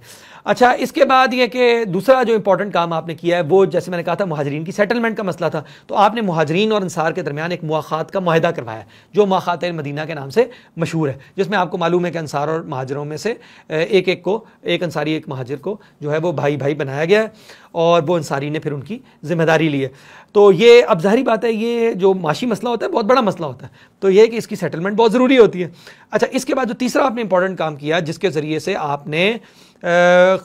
اچھا اس کے بعد یہ کہ دوسرا جو امپورٹنٹ کام آپ نے کیا ہے وہ جیسے میں نے کہا تھا مہاجرین کی سیٹلمنٹ کا مسئلہ تھا، تو آپ نے مہاجرین اور انصار کے درمیان ایک مواخات کا معاہدہ کروایا جو مواخات مدینہ کے نام سے مشہور ہے، جس میں آپ کو معلوم ہے کہ انصار اور مہاجروں میں سے ایک انصاری ایک مہاجر کو جو ہے وہ بھائی بھائی بنایا گیا ہے، اور وہ انصاری نے پھر ان کی ذمہ داری لی ہے۔ تو یہ اب ظاہری بات ہے یہ جو معاشی مسئلہ ہوتا ہے بہت بڑا مسئلہ ہوتا ہے، تو یہ کہ اس کی سیٹلمنٹ بہت ضروری ہوتی ہے۔ اچھا اس کے بعد جو تیسرا آپ نے امپورٹنٹ کام کیا جس کے ذریعے سے آپ نے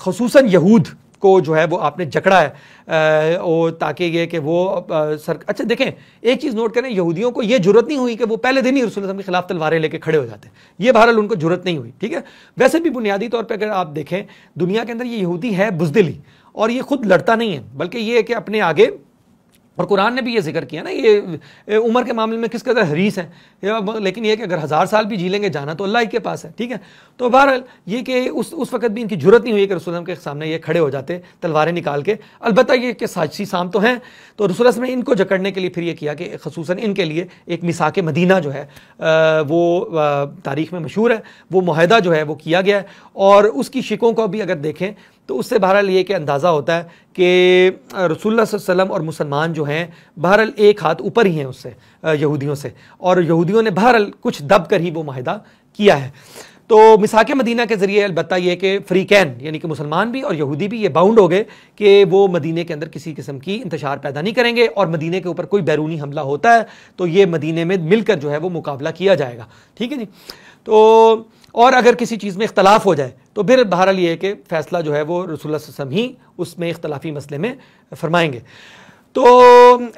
خصوصاً یہود کو جو ہے وہ آپ نے جکڑا ہے، اور تاکہ یہ کہ وہ اچھا دیکھیں ایک چیز نوٹ کریں، یہودیوں کو یہ جرت نہیں ہوئی کہ وہ پہلے دن ہی رسول اللہ صلی اللہ علیہ وسلم کے خلاف تلواریں لے کے کھڑے ہو جاتے، یہ بہرحال ان کو جرت نہیں ہوئی، ٹھیک ہے۔ ویسے بھی بنیادی طور پہ اگر آپ دیکھیں دنیا کے اندر یہ یہودی ہے بزدل ہی، اور یہ خود لڑتا نہیں ہے بلکہ یہ ہے کہ اپنے آگے، اور قرآن نے بھی یہ ذکر کیا نا یہ عمر کے معاملے میں کس قدر حریص ہیں، لیکن یہ کہ اگر 1000 سال بھی جی لیں گے جانا تو اللہ ہی کے پاس ہے، ٹھیک ہے۔ تو بہرحال یہ کہ اس وقت بھی ان کی جرت نہیں ہوئی کہ رسول اللہ کے سامنے یہ کھڑے ہو جاتے تلواریں نکال کے، البتہ یہ کہ سازشی سام تو ہیں، تو رسول اللہ نے ان کو جکڑنے کے لیے پھر یہ کیا کہ خصوصاً ان کے لیے ایک میثاق مدینہ جو ہے وہ تاریخ میں مشہور ہے، وہ معاہدہ جو ہے وہ کیا گیا ہے، اور اس کی شکوں کو بھی اگر دیکھیں تو اس سے بہرحال یہ کہ اندازہ ہوتا ہے کہ رسول اللہ صلی اللہ علیہ وسلم اور مسلمان جو ہیں بہرحال ایک ہاتھ اوپر ہی ہیں اس سے یہودیوں سے، اور یہودیوں نے بہرحال کچھ دب کر ہی وہ معاہدہ کیا ہے۔ تو مساک مدینہ کے ذریعے البتہ یہ کہ فریقین یعنی کہ مسلمان بھی اور یہودی بھی یہ باؤنڈ ہو گئے کہ وہ مدینہ کے اندر کسی قسم کی انتشار پیدا نہیں کریں گے، اور مدینہ کے اوپر کوئی بیرونی حملہ ہوتا ہے تو یہ مدینہ میں مل کر جو ہے وہ مقابلہ کیا جائے گا، ٹھیک ہے جی۔ تو اور اگر کسی چیز میں اختلاف ہو جائے تو پھر بہرحال یہ ہے کہ فیصلہ جو ہے وہ رسول اللہ صلی اللہ علیہ وسلم ہی اس میں اختلافی مسئلے میں فرمائیں گے۔ تو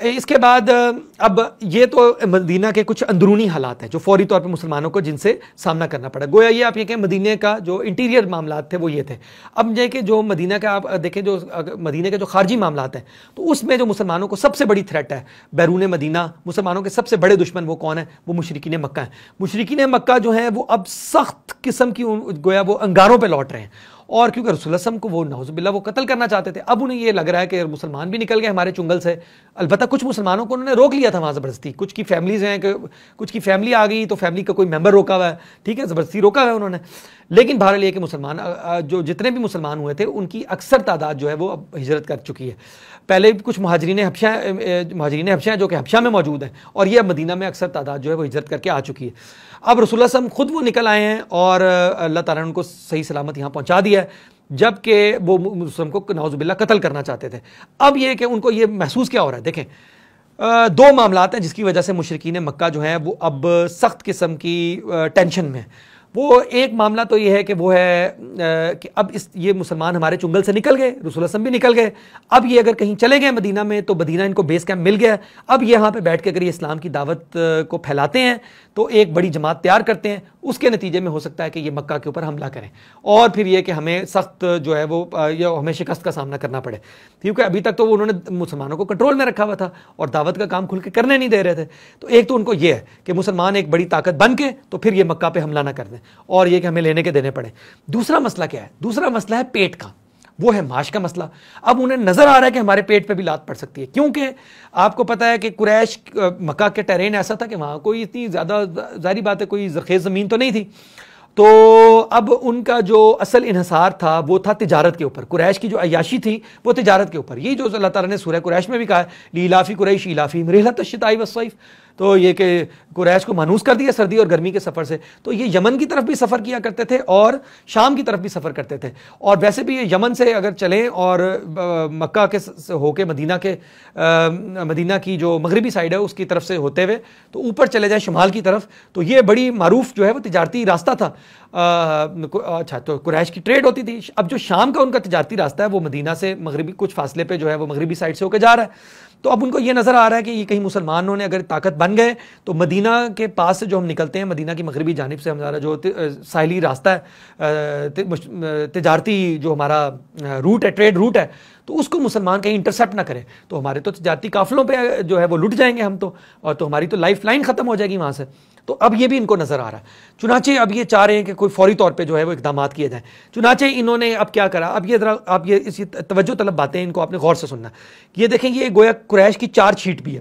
اس کے بعد اب یہ تو مدینہ کے کچھ اندرونی حالات ہیں جو فوری طور پہ مسلمانوں کو جن سے سامنا کرنا پڑا، گویا یہ آپ یہ کہ مدینہ کا جو انٹیریئر معاملات تھے وہ یہ تھے۔ اب یہ کہ جو مدینہ کا آپ دیکھیں، جو مدینہ کے جو خارجی معاملات ہیں تو اس میں جو مسلمانوں کو سب سے بڑی تھریٹ ہے بیرون مدینہ، مسلمانوں کے سب سے بڑے دشمن وہ کون ہیں؟ وہ مشرکین مکہ ہیں۔ مشرکین مکہ جو ہیں وہ اب سخت قسم کی گویا وہ انگاروں پہ لوٹ رہے ہیں، اور کیونکہ رسول اللہ صلی اللہ علیہ وسلم کو وہ نعوذ باللہ وہ قتل کرنا چاہتے تھے۔ اب انہیں یہ لگ رہا ہے کہ مسلمان بھی نکل گئے ہمارے چنگل سے، البتہ کچھ مسلمانوں کو انہوں نے روک لیا تھا وہاں زبردستی، کچھ کی فیملیز ہیں کہ کچھ کی فیملی آ گئی تو فیملی کا کوئی ممبر روکا ہوا ہے، ٹھیک ہے، زبردستی روکا ہوا ہے انہوں نے۔ لیکن بہرحال یہ کہ مسلمان جو جتنے بھی مسلمان ہوئے تھے ان کی اکثر تعداد جو ہے وہ اب ہجرت کر چکی ہے۔ پہلے کچھ مہاجرین حبشہ جو کہ حبشہ میں موجود ہیں، اور یہ اب مدینہ میں اکثر تعداد جو ہے وہ ہجرت کر کے آ چکی ہے۔ اب رسول اللہ صلی اللہ علیہ وسلم خود وہ نکل آئے ہیں اور اللہ تعالیٰ نے ان کو صحیح سلامت یہاں پہنچا دیا ہے، جبکہ وہ مسلم کو نعوذ باللہ قتل کرنا چاہتے تھے۔ اب یہ کہ ان کو یہ محسوس کیا ہو رہا ہے، دیکھیں دو معاملات ہیں جس کی وجہ سے مشرکین مکہ جو ہیں وہ اب سخت قسم کی ٹینشن میں ہیں۔ وہ ایک معاملہ تو یہ ہے کہ وہ ہے کہ اب یہ مسلمان ہمارے چنگل سے نکل گئے، رسول اللہ صلی اللہ علیہ وسلم بھی نکل گئے، اب یہ اگر کہیں چلے گئے مدینہ میں تو مدینہ ان کو بیس کیمپ مل گیا، اب یہاں پہ بیٹھ کے اگر یہ اسلام کی دعوت کو پھیلاتے ہیں تو ایک بڑی جماعت تیار کرتے ہیں، اس کے نتیجے میں ہو سکتا ہے کہ یہ مکہ کے اوپر حملہ کریں، اور پھر یہ کہ ہمیں سخت جو ہے وہ ہمیں شکست کا سامنا کرنا پڑے، کیونکہ ابھی تک تو انہوں نے مسلمانوں کو کنٹرول میں رکھا ہوا تھا اور دعوت کا کام کھل کے کرنے نہیں دے رہے تھے۔ تو ایک تو ان کو یہ ہے کہ مسلمان ایک بڑی طاقت بن کے تو پھر یہ مکہ پہ حملہ نہ کر دیں، اور یہ کہ ہمیں لینے کے دینے پڑے۔ دوسرا مسئلہ کیا ہے؟ دوسرا مسئلہ ہے پیٹ کا، وہ ہے معاش کا مسئلہ۔ اب انہیں نظر آ رہا ہے کہ ہمارے پیٹ پہ بھی لات پڑ سکتی ہے، کیونکہ آپ کو پتا ہے کہ قریش مکہ کے ٹیرین ایسا تھا کہ وہاں کوئی اتنی زیادہ ظاہری بات ہے کوئی زرخیز زمین تو نہیں تھی، تو اب ان کا جو اصل انحصار تھا وہ تھا تجارت کے اوپر۔ قریش کی جو عیاشی تھی وہ تجارت کے اوپر، یہ جو اللہ تعالیٰ نے سورہ قریش میں بھی کہا ہے لیلافی قریش ایلافیہم رحلۃ الشتاء والصیف، تو یہ کہ قریش کو مانوس کر دیا سردی اور گرمی کے سفر سے۔ تو یہ یمن کی طرف بھی سفر کیا کرتے تھے اور شام کی طرف بھی سفر کرتے تھے، اور ویسے بھی یہ یمن سے اگر چلیں اور مکہ کے ہو کے مدینہ کی جو مغربی سائڈ ہے اس کی طرف سے ہوتے ہوئے تو اوپر چلے جائیں شمال کی طرف، تو یہ بڑی معروف جو ہے وہ تجارتی راستہ تھا۔ اچھا، تو قریش کی ٹریڈ ہوتی تھی۔ اب جو شام کا ان کا تجارتی راستہ ہے وہ مدینہ سے مغربی کچھ فاصلے پہ جو ہے وہ مغربی سائڈ سے ہو کے جا رہا ہے، تو اب ان کو یہ نظر آ رہا ہے کہ یہ کہیں مسلمانوں نے اگر طاقت بن گئے تو مدینہ کے پاس سے جو ہم نکلتے ہیں، مدینہ کی مغربی جانب سے ہمارا جو ساحلی راستہ ہے، تجارتی جو ہمارا روٹ ہے، ٹریڈ روٹ ہے، تو اس کو مسلمان کہیں انٹرسیپٹ نہ کرے تو ہمارے تو تجارتی قافلوں پہ جو ہے وہ لٹ جائیں گے ہم تو، اور تو ہماری تو لائف لائن ختم ہو جائے گی وہاں سے۔ تو اب یہ بھی ان کو نظر آ رہا ہے، چنانچہ اب یہ چاہ رہے ہیں کہ کوئی فوری طور پہ جو ہے وہ اقدامات کیے جائیں۔ چنانچہ انہوں نے اب کیا کرا، اب یہ ذرا آپ یہ اسی توجہ طلب باتیں ان کو آپ نے غور سے سننا۔ یہ دیکھیں، یہ گویا قریش کی چارج شیٹ بھی ہے۔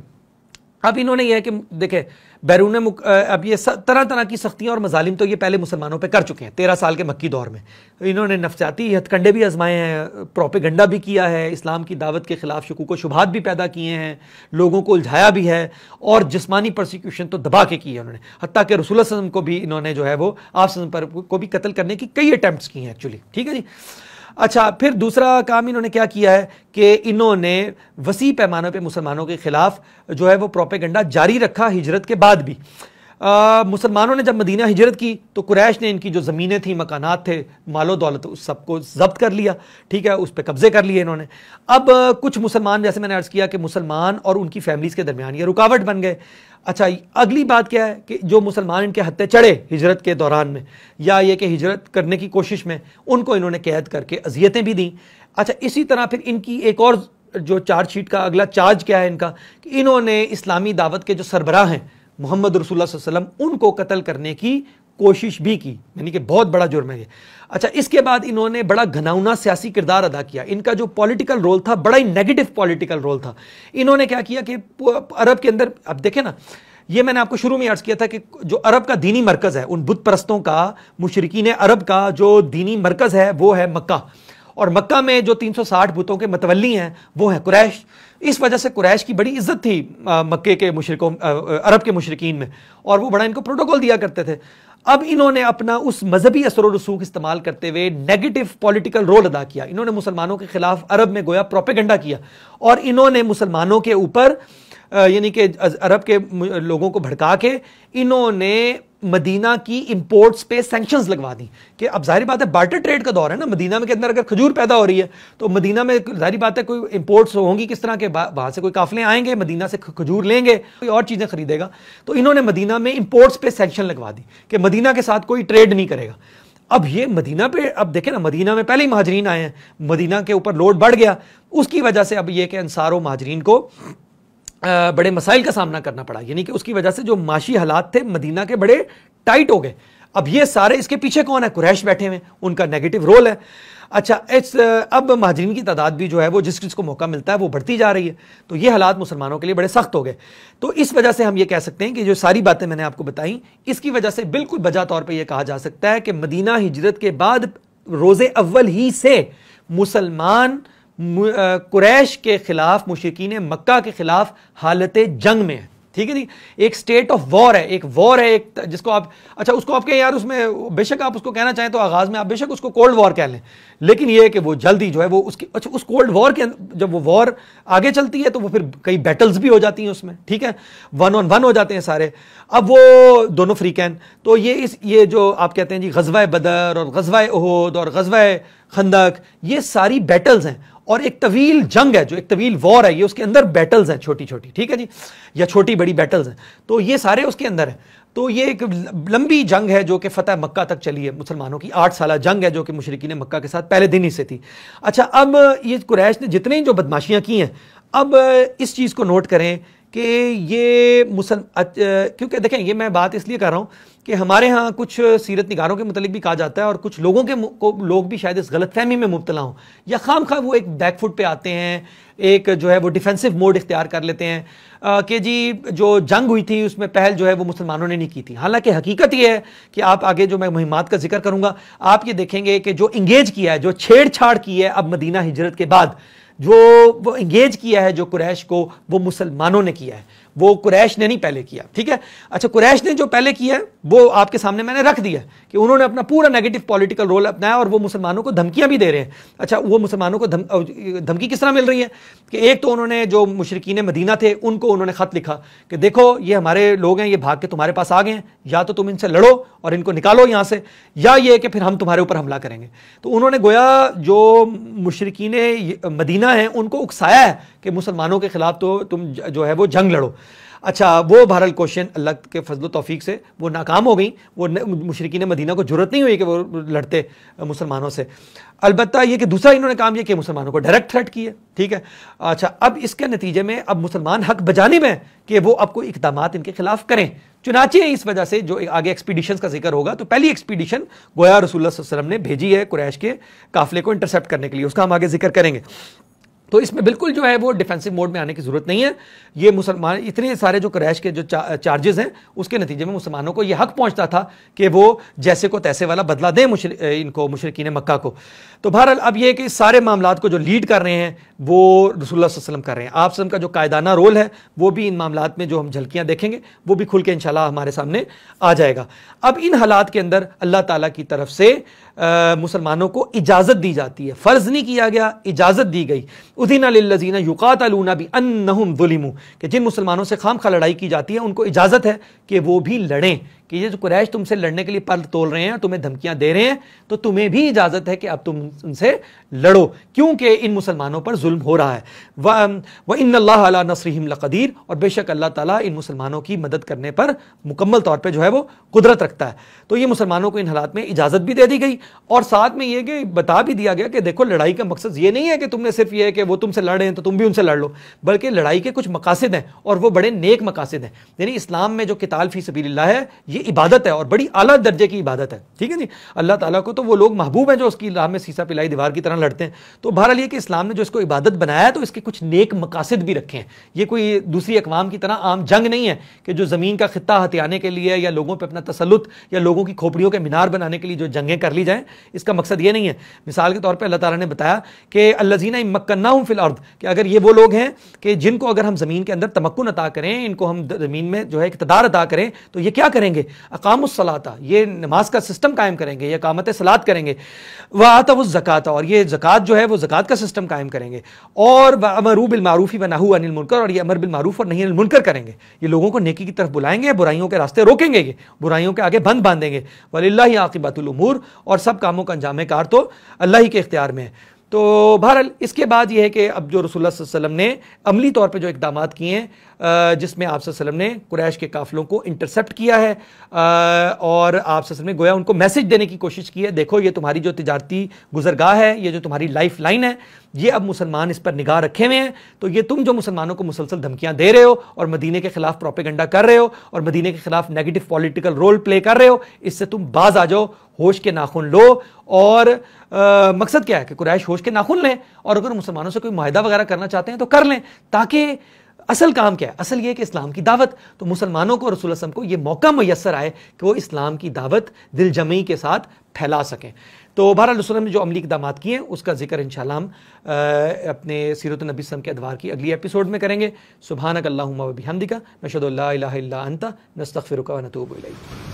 اب انہوں نے یہ ہے کہ دیکھیں بیرون اب یہ طرح طرح کی سختیاں اور مظالم تو یہ پہلے مسلمانوں پہ کر چکے ہیں 13 سال کے مکی دور میں۔ انہوں نے نفسیاتی ہتھ کنڈے بھی آزمائے ہیں، پروپیگنڈا بھی کیا ہے، اسلام کی دعوت کے خلاف شکوک و شبہات بھی پیدا کیے ہیں، لوگوں کو الجھایا بھی ہے، اور جسمانی پرسیکیوشن تو دبا کے کی ہے انہوں نے، حتیٰ کہ رسول اللہ صلی اللہ علیہ وسلم کو بھی انہوں نے جو ہے وہ آپ صلی اللہ علیہ وسلم کو بھی قتل کرنے کی کئی اٹیمپٹس کی ہیں ایکچولی، ٹھیک ہے جی۔ اچھا، پھر دوسرا کام انہوں نے کیا کیا ہے کہ انہوں نے وسیع پیمانے پہ مسلمانوں کے خلاف جو ہے وہ پروپیگنڈا جاری رکھا ہجرت کے بعد بھی۔ مسلمانوں نے جب مدینہ ہجرت کی تو قریش نے ان کی جو زمینیں تھیں، مکانات تھے، مال و دولت، اس سب کو ضبط کر لیا، ٹھیک ہے، اس پہ قبضے کر لیے انہوں نے۔ اب کچھ مسلمان، جیسے میں نے عرض کیا کہ مسلمان اور ان کی فیملیز کے درمیان یہ رکاوٹ بن گئے۔ اچھا، اگلی بات کیا ہے کہ جو مسلمان ان کے ہتھے چڑھے ہجرت کے دوران میں، یا یہ کہ ہجرت کرنے کی کوشش میں، ان کو انہوں نے قید کر کے اذیتیں بھی دیں۔ اچھا، اسی طرح پھر ان کی ایک اور جو چارج شیٹ کا اگلا چارج کیا ہے ان کا، کہ انہوں نے اسلامی دعوت کے جو سربراہ ہیں محمد رسول اللہ صلی اللہ علیہ وسلم، ان کو قتل کرنے کی کوشش بھی کی، یعنی کہ بہت بڑا جرم ہے یہ۔ اچھا، اس کے بعد انہوں نے بڑا گھناؤنا سیاسی کردار ادا کیا۔ ان کا جو پولیٹیکل رول تھا بڑا ہی نیگیٹو پولیٹیکل رول تھا۔ انہوں نے کیا کیا کہ عرب کے اندر، اب دیکھیں نا، یہ میں نے آپ کو شروع میں عرض کیا تھا کہ جو عرب کا دینی مرکز ہے، ان بت پرستوں کا، مشرکین عرب کا جو دینی مرکز ہے وہ ہے مکہ، اور مکہ میں جو 360 بتوں کے متولی ہیں وہ ہیں قریش. اس وجہ سے قریش کی بڑی عزت تھی مکے کے مشرکوں عرب کے مشرکین میں, اور وہ بڑا ان کو پروٹوکول دیا کرتے تھے. اب انہوں نے اپنا اس مذہبی اثر و رسوخ استعمال کرتے ہوئے نیگیٹو پولیٹیکل رول ادا کیا. انہوں نے مسلمانوں کے خلاف عرب میں گویا پروپیگنڈا کیا, اور انہوں نے مسلمانوں کے اوپر یعنی کہ عرب کے لوگوں کو بھڑکا کے انہوں نے مدینہ کی امپورٹس پہ سینکشنز لگوا دی کہ اب ظاہری بات ہے بارٹر ٹریڈ کا دور ہے نا, مدینہ میں کے اندر اگر کھجور پیدا ہو رہی ہے تو مدینہ میں ظاہری بات ہے کوئی امپورٹس ہوں گی کس طرح کے, وہاں سے کوئی قافلے آئیں گے, مدینہ سے کھجور لیں گے, کوئی اور چیزیں خریدے گا. تو انہوں نے مدینہ میں امپورٹس پہ سینکشن لگوا دی کہ مدینہ کے ساتھ کوئی ٹریڈ نہیں کرے گا. اب یہ مدینہ پہ, اب دیکھیں نا, مدینہ میں پہلے ہی مہاجرین آئے ہیں, مدینہ کے اوپر لوڈ بڑھ گیا, اس کی وجہ سے اب یہ کہ انصار و مہاجرین کو بڑے مسائل کا سامنا کرنا پڑا, یعنی کہ اس کی وجہ سے جو معاشی حالات تھے مدینہ کے بڑے ٹائٹ ہو گئے. اب یہ سارے اس کے پیچھے کون ہے؟ قریش بیٹھے ہوئے, ان کا نیگیٹو رول ہے. اچھا اب مہاجرین کی تعداد بھی جو ہے وہ جس کو موقع ملتا ہے وہ بڑھتی جا رہی ہے, تو یہ حالات مسلمانوں کے لیے بڑے سخت ہو گئے. تو اس وجہ سے ہم یہ کہہ سکتے ہیں کہ جو ساری باتیں میں نے آپ کو بتائیں, اس کی وجہ سے بالکل بجا طور پہ یہ کہا جا سکتا ہے کہ مدینہ ہجرت کے بعد روز اول ہی سے مسلمان قریش کے خلاف, مشرکین مکہ کے خلاف حالت جنگ میں ہے. ٹھیک ہے جی, ایک سٹیٹ آف وار ہے, ایک وار ہے, ایک جس کو آپ اچھا اس کو آپ کہیں یار اس میں بے شک آپ اس کو کہنا چاہیں تو آغاز میں آپ بے شک اس کو کولڈ وار کہہ لیں, لیکن یہ ہے کہ وہ جلدی جو ہے وہ اس کی اچھا اس کولڈ وار کے جب وہ وار آگے چلتی ہے تو وہ پھر کئی بیٹلز بھی ہو جاتی ہیں اس میں. ٹھیک ہے, 1 on 1 ہو جاتے ہیں سارے. اب وہ دونوں فریقین, تو یہ جو آپ کہتے ہیں جی غزوہ بدر اور غزوہ احد اور غزوہ خندق, یہ ساری بیٹلز ہیں, اور ایک طویل جنگ ہے جو ایک طویل وار ہے, یہ اس کے اندر بیٹلز ہیں چھوٹی چھوٹی. ٹھیک ہے جی, یا چھوٹی بڑی بیٹلز ہیں, تو یہ سارے اس کے اندر ہیں. تو یہ ایک لمبی جنگ ہے جو کہ فتح مکہ تک چلی ہے مسلمانوں کی, 8 سالہ جنگ ہے جو کہ مشرکین مکہ کے ساتھ پہلے دن ہی سے تھی. اچھا, اب یہ قریش نے جتنے جو بدماشیاں کی ہیں, اب اس چیز کو نوٹ کریں کہ یہ کیونکہ دیکھیں یہ میں بات اس لیے کر رہا ہوں کہ ہمارے ہاں کچھ سیرت نگاروں کے متعلق بھی کہا جاتا ہے, اور کچھ لوگ بھی شاید اس غلط فہمی میں مبتلا ہوں, یا خام خواہ وہ ایک بیک فٹ پہ آتے ہیں, ایک جو ہے وہ ڈیفینسو موڈ اختیار کر لیتے ہیں کہ جی جو جنگ ہوئی تھی اس میں پہل جو ہے وہ مسلمانوں نے نہیں کی تھی. حالانکہ حقیقت یہ ہے کہ آپ آگے جو میں مہمات کا ذکر کروں گا آپ یہ دیکھیں گے کہ جو انگیج کیا ہے, جو چھیڑ چھاڑ کی ہے اب مدینہ ہجرت کے بعد, جو وہ انگیج کیا ہے جو قریش کو, وہ مسلمانوں نے کیا ہے, وہ قریش نے نہیں پہلے کیا. ٹھیک ہے, اچھا قریش نے جو پہلے کیا ہے وہ آپ کے سامنے میں نے رکھ دیا کہ انہوں نے اپنا پورا نیگیٹو پولیٹیکل رول اپنایا, اور وہ مسلمانوں کو دھمکیاں بھی دے رہے ہیں. اچھا, وہ مسلمانوں کو دھمکی کس طرح مل رہی ہے کہ ایک تو انہوں نے جو مشرکین مدینہ تھے ان کو انہوں نے خط لکھا کہ دیکھو یہ ہمارے لوگ ہیں, یہ بھاگ کے تمہارے پاس آ گئے ہیں, یا تو تم ان سے لڑو اور ان کو نکالو یہاں سے, یا یہ کہ پھر ہم تمہارے اوپر حملہ کریں گے. تو انہوں نے گویا جو مشرکین مدینہ ہیں ان کو اکسایا ہے کہ مسلمانوں کے خلاف تو تم جو ہے وہ جنگ لڑو. اچھا, وہ بہرحال کوششیں اللہ کے فضل و توفیق سے وہ ناکام ہو گئیں, وہ مشرکین مدینہ کو جرأت نہیں ہوئی کہ وہ لڑتے مسلمانوں سے. البتہ یہ کہ دوسرا انہوں نے کام یہ کہ مسلمانوں کو ڈائریکٹ تھریٹ کی ہے. ٹھیک ہے, اچھا اب اس کے نتیجے میں اب مسلمان حق بجانب ہیں کہ وہ اب کوئی اقدامات ان کے خلاف کریں. چنانچہ اس وجہ سے جو آگے ایکسپیڈیشنز کا ذکر ہوگا, تو پہلی ایکسپیڈیشن گویا رسول اللہ صلی اللہ علیہ وسلم نے بھیجی ہے قریش کے قافلے کو انٹرسیپٹ کرنے کے لیے, اس کا ہم آگے ذکر کریں گے. تو اس میں بالکل جو ہے وہ ڈیفینسو موڈ میں آنے کی ضرورت نہیں ہے. یہ مسلمان اتنے سارے جو قریش کے جو چارجز ہیں اس کے نتیجے میں مسلمانوں کو یہ حق پہنچتا تھا کہ وہ جیسے کو تیسے والا بدلہ دیں ان کو, مشرکین مکہ کو. تو بہرحال اب یہ کہ سارے معاملات کو جو لیڈ کر رہے ہیں وہ رسول اللہ صلی اللہ علیہ وسلم کر رہے ہیں. آپ وسلم کا جو قائدانہ رول ہے وہ بھی ان معاملات میں جو ہم جھلکیاں دیکھیں گے وہ بھی کھل کے انشاءاللہ ہمارے سامنے آ جائے گا. اب ان حالات کے اندر اللہ تعالیٰ کی طرف سے مسلمانوں کو اجازت دی جاتی ہے, فرض نہیں کیا گیا, اجازت دی گئی. اذن للذین یقاتلون بانہم ظلموا, کہ جن مسلمانوں سے خام خواہ لڑائی کی جاتی ہے ان کو اجازت ہے کہ وہ بھی لڑیں, کہ یہ جو قریش تم سے لڑنے کے لیے پر تول رہے ہیں, تمہیں دھمکیاں دے رہے ہیں, تو تمہیں بھی اجازت ہے کہ اب تم ان سے لڑو, کیونکہ ان مسلمانوں پر ظلم ہو رہا ہے. وَإِنَّ اللَّهَ عَلَىٰ نَصْرِهِمْ لَقَدِيرٌ, اور بے شک اللہ تعالیٰ ان مسلمانوں کی مدد کرنے پر مکمل طور پہ جو ہے وہ قدرت رکھتا ہے. تو یہ مسلمانوں کو ان حالات میں اجازت بھی دے دی گئی, اور ساتھ میں یہ کہ بتا بھی دیا گیا کہ دیکھو لڑائی کا مقصد یہ نہیں ہے کہ تم نے صرف یہ ہے کہ کہ وہ تم سے لڑ رہے ہیں تو تم بھی ان سے لڑ لو، بلکہ لڑائی کے کچھ مقاصد ہیں اور وہ بڑے نیک مقاصد ہیں. یعنی اسلام میں جو قتال فی سبیل اللہ ہے یہ عبادت ہے اور بڑی اعلیٰ درجے کی عبادت ہے. ٹھیک ہے جی. اللہ تعالیٰ کو تو وہ لوگ محبوب ہیں جو اس کی راہ میں سیسا پلائی دیوار کی طرح لڑتے ہیں. تو بہرحال یہ کہ اسلام نے جو اس کو عبادت بنایا ہے تو اس کے کچھ نیک مقاصد بھی رکھے ہیں. یہ کوئی دوسری اقوام کی طرح عام جنگ نہیں ہے کہ جو زمین کا خطہ ہتھیانے کے لیے یا لوگوں پہ اپنا تسلط یا لوگوں کی کھوپڑیوں کے مینار بنانے کے لیے جو جنگیں کر لی جائیں، اس کا مقصد یہ نہیں ہے. مثال کے طور پہ اللہ تعالیٰ نے بتایا کہ الذین مکناہم فی الارض، کہ اگر یہ وہ لوگ ہیں کہ جن کو اگر ہم زمین کے اندر تمکن عطا کریں، ان کو ہم زمین میں جو ہے اقتدار عطا کریں، تو یہ کیا کریں گے؟ اقاموا الصلاۃ، یہ نماز کا سسٹم قائم کریں گے، یہ اقامت صلاۃ کریں گے. وآتوا الزکاۃ، اور یہ زکوٰۃ جو ہے وہ زکوٰۃ کا سسٹم قائم کریں گے. اور وامروا بالمعروف ونہوا عن المنکر، اور یہ امر بالمعروف اور نہی عن المنکر کریں گے. یہ لوگوں کو نیکی کی طرف بلائیں گے، برائیوں کے راستے روکیں گے، یہ برائیوں کے آگے بند باندھیں گے. وللہ عاقبۃ الامور، اور سب کاموں کا انجام کار تو اللہ ہی کے اختیار میں ہے. تو بہرحال اس کے بعد یہ ہے کہ اب جو رسول اللہ صلی اللہ علیہ وسلم نے عملی طور پہ جو اقدامات کیے ہیں، جس میں آپ صلی اللہ علیہ وسلم نے قریش کے قافلوں کو انٹرسپٹ کیا ہے اور آپ صلی اللہ علیہ وسلم نے گویا ان کو میسج دینے کی کوشش کی ہے، دیکھو یہ تمہاری جو تجارتی گزرگاہ ہے، یہ جو تمہاری لائف لائن ہے، یہ اب مسلمان اس پر نگاہ رکھے ہوئے ہیں. تو یہ تم جو مسلمانوں کو مسلسل دھمکیاں دے رہے ہو اور مدینے کے خلاف پروپیگنڈا کر رہے ہو اور مدینے کے خلاف نیگیٹو پولیٹیکل رول پلے کر رہے ہو، اس سے تم باز آ جاؤ، ہوش کے ناخن لو. اور مقصد کیا ہے کہ قریش ہوش کے ناخن لیں، اور اگر مسلمانوں سے کوئی معاہدہ وغیرہ کرنا چاہتے ہیں تو کر لیں. تاکہ اصل کام کیا ہے؟ اصل یہ کہ اسلام کی دعوت، تو مسلمانوں کو رسول اللہ صلی اللہ علیہ وسلم کو یہ موقع میسر آئے کہ وہ اسلام کی دعوت دل جمعی کے ساتھ پھیلا سکیں. تو بہرحال رسول اللہ نے جو عملی اقدامات کیے ہیں اس کا ذکر انشاءاللہ ہم اپنے سیرت النبی صلی اللہ علیہ وسلم کے ادوار کی اگلی ایپیسوڈ میں کریں گے. سبحانک اللہم و بحمدک، نشہد ان لا الہ الا انت، نستغفرک و نتوب الیک.